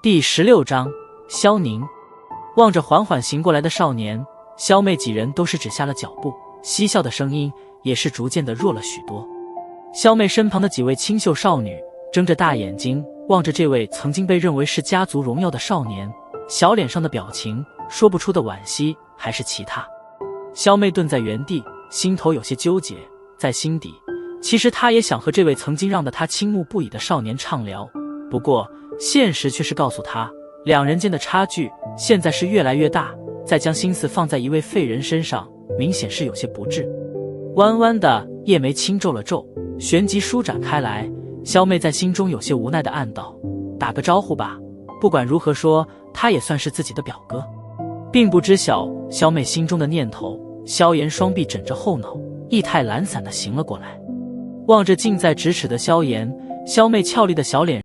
第16章，萧宁。望着缓缓行过来的少年，萧妹几人都是止下了脚步，嬉笑的声音也是逐渐的弱了许多。萧妹身旁的几位清秀少女睁着大眼睛望着这位曾经被认为是家族荣耀的少年，小脸上的表情说不出的惋惜还是其他。萧妹顿在原地，心头有些纠结，在心底其实她也想和这位曾经让得她倾慕不已的少年畅聊，不过现实却是告诉她，两人间的差距现在是越来越大，再将心思放在一位废人身上，明显是有些不智。弯弯的叶眉轻皱了皱，旋即舒展开来。萧妹在心中有些无奈的暗道，打个招呼吧，不管如何说，他也算是自己的表哥。并不知晓萧妹心中的念头，萧炎双臂枕着后脑，意态懒散地行了过来。望着近在咫尺的萧炎，萧妹俏丽的小脸